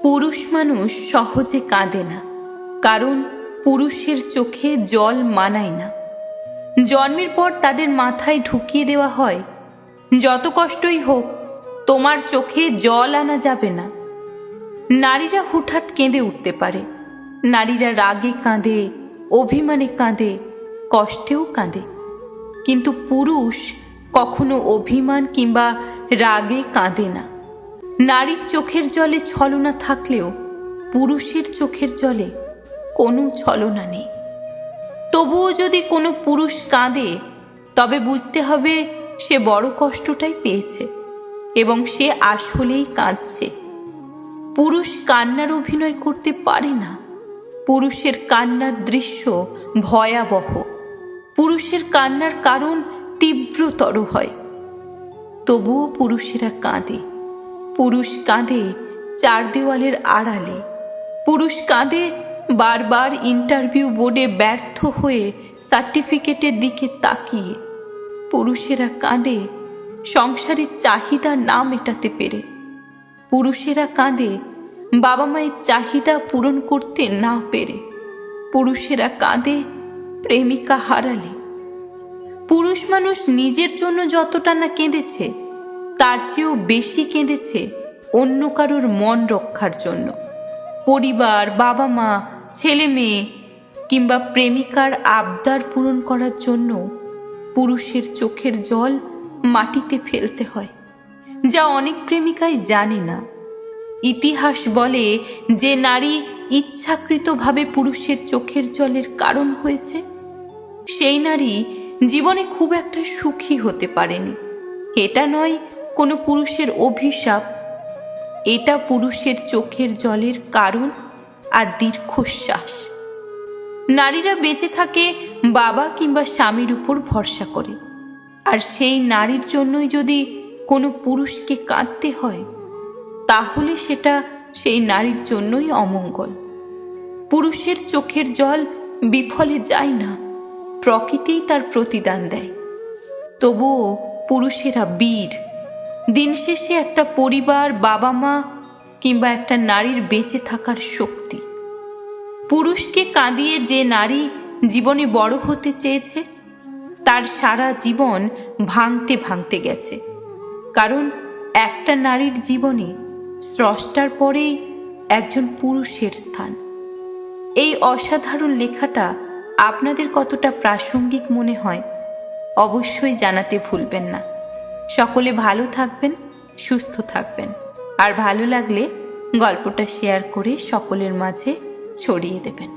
পুরুষ মানুষ সহজে কাঁদে না, কারণ পুরুষের চোখে জল মানায় না। জন্মের পর তাদের মাথায় ঢুকিয়ে দেওয়া হয়, যত কষ্টই হোক তোমার চোখে জল আনা যাবে না। নারীরা হুটহাট কেঁদে উঠতে পারে, নারীরা রাগে কাঁদে, অভিমানে কাঁদে, কষ্টেও কাঁদে, কিন্তু পুরুষ কখনো অভিমান কিংবা রাগে কাঁদে না। নারীর চোখের জলে ছলনা থাকলেও পুরুষের চোখের জলে কোনো ছলনা নেই। তবুও যদি কোনো পুরুষ কাঁদে, তবে বুঝতে হবে সে বড় কষ্টটাই পেয়েছে এবং সে আসলেই কাঁদছে। পুরুষ কান্নার অভিনয় করতে পারে না। পুরুষের কান্নার দৃশ্য ভয়াবহ, পুরুষের কান্নার কারণ তীব্রতর হয়। তবুও পুরুষেরা কাঁদে। পুরুষ কাঁদে চার দেওয়ালের আড়ালে, পুরুষ কাঁদে বারবার ইন্টারভিউ বোর্ডে ব্যর্থ হয়ে সার্টিফিকেটের দিকে তাকিয়ে, পুরুষেরা কাঁদে সংসারের চাহিদা না মেটাতে পেরে, পুরুষেরা কাঁদে বাবা মায়ের চাহিদা পূরণ করতে না পেরে, পুরুষেরা কাঁদে প্রেমিকা হারালে। পুরুষ মানুষ নিজের জন্য যতটা না কেঁদেছে, তার চেয়েও বেশি কেঁদেছে অন্য কারোর মন রক্ষার জন্য। পরিবার, বাবা মা, ছেলে মেয়ে কিংবা প্রেমিকার আবদার পূরণ করার জন্য পুরুষের চোখের জল মাটিতে ফেলতে হয়, যা অনেক প্রেমিকাই জানে না। ইতিহাস বলে যে নারী ইচ্ছাকৃতভাবে পুরুষের চোখের জলের কারণ হয়েছে, সেই নারী জীবনে খুব একটা সুখী হতে পারেনি। এটা নয় কোনো পুরুষের অভিশাপ, এটা পুরুষের চোখের জলের কারণ আর দীর্ঘশ্বাস। নারীরা বেঁচে থাকে বাবা কিংবা স্বামীর উপর ভরসা করে, আর সেই নারীর জন্যই যদি কোনো পুরুষকে কাঁদতে হয়, তাহলে সেটা সেই নারীর জন্যই অমঙ্গল। পুরুষের চোখের জল বিফলে যায় না, প্রকৃতিই তার প্রতিদান দেয়। তবুও পুরুষেরা বীর। দিন শেষে একটা পরিবার, বাবা মা কিংবা একটা নারীর বেঁচে থাকার শক্তি। পুরুষকে কাঁদিয়ে যে নারী জীবনে বড় হতে চেয়েছে, তার সারা জীবন ভাঙতে ভাঙতে গেছে, কারণ একটা নারীর জীবনে স্রষ্টার পরেই একজন পুরুষের স্থান। এই অসাধারণ লেখাটা আপনাদের কতটা প্রাসঙ্গিক মনে হয় অবশ্যই জানাতে ভুলবেন না। সকলে ভালো থাকবেন, সুস্থ থাকবেন, আর ভালো লাগলে গল্পটা শেয়ার করে সকলের মাঝে ছড়িয়ে দেবেন।